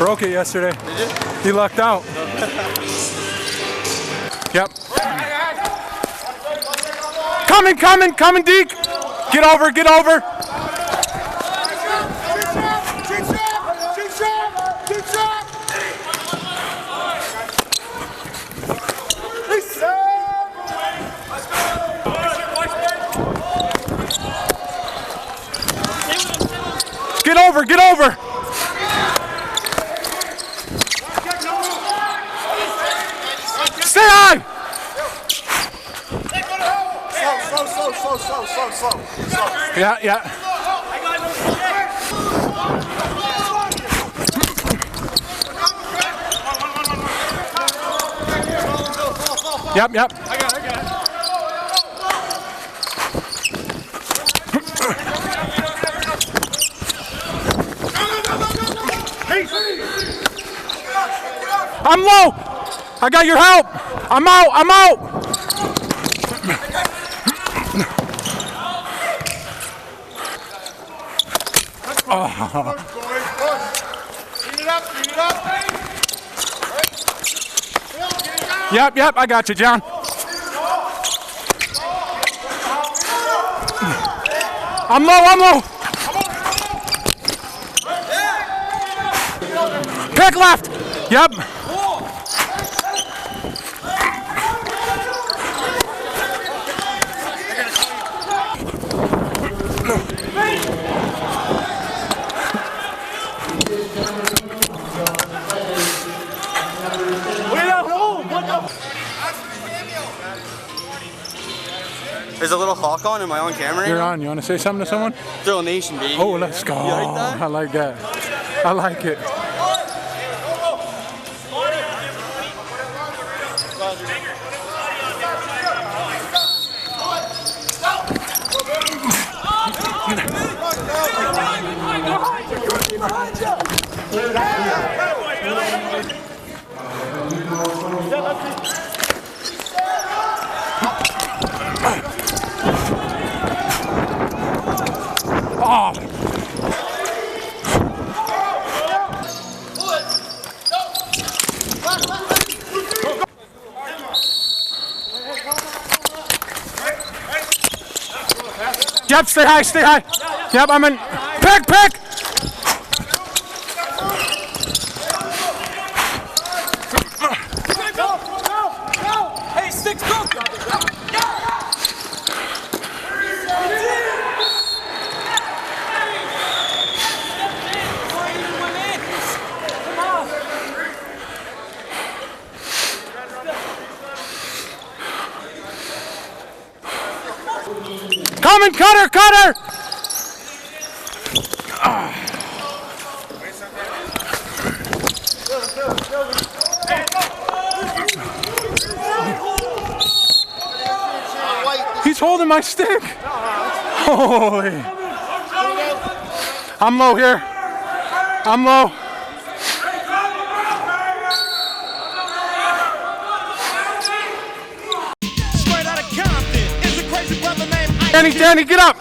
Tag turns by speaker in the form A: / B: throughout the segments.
A: Broke it yesterday.
B: Did you?
A: He lucked out. Yep. Coming, Deke! Get over! Get over! Stay high! Slow. Yeah. Yep.
C: I got it.
A: I'm low! I got your help! I'm out! Yep, I got you, John. I'm low. Pick left. Yep.
B: There's a little hawk on in my own camera.
A: You're on. You want to say something to someone?
B: Still Nation, baby.
A: Oh, let's go.
B: You like that?
A: I like that. I like it. Oh. Yep, stay high. Yep, I'm in. Pick!
C: Hey, sticks, go!
A: Coming, cutter! He's holding my stick. Holy. I'm low here.
D: Straight out of Compton is a crazy brother named
A: Danny, get up.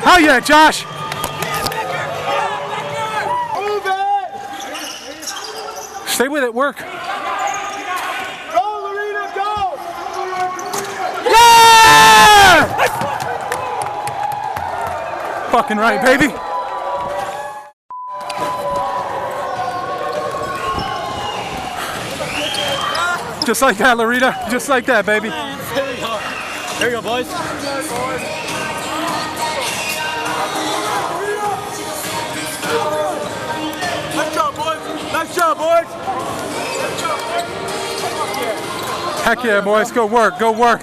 A: Hell yeah, Josh!
C: Move it!
A: Stay with it, work.
C: Go, Lorena, go!
A: Yeah! Fucking right, baby. Just like that, Lorena. Just like that, baby.
B: Here you go, boys.
C: Nice job, boys!
A: Heck yeah, boys. Good work. Good work.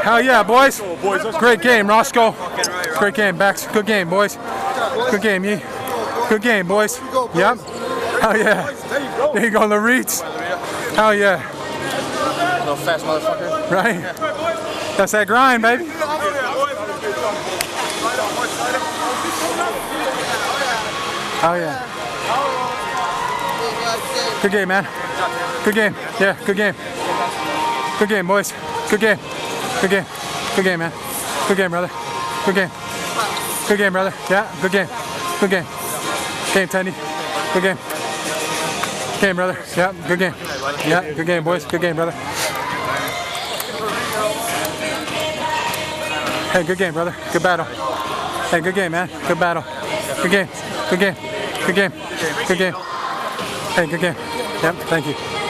A: Hell yeah, boys. Great game, Roscoe. Great game, Bex. Good game, boys. Good game, Yee. Good game, boys. Yep. Hell yeah. There you go, Laritz. Hell yeah.
B: Little fast motherfucker.
A: Right? That's that grind, baby. Oh yeah. Good game, man. Good game. Yeah, good game. Good game, boys. Good game. Good game. Good game, man. Good game, brother. Good game. Good game, brother. Yeah, good game. Good game. Game, Tandy. Good game. Game, brother. Yeah, good game. Yeah, good game, boys. Good game, brother. Hey, good game, brother. Good battle. Hey, good game, man. Good battle. Good game. Good game. Good game. Good game. Hey, good game. Yep, thank you.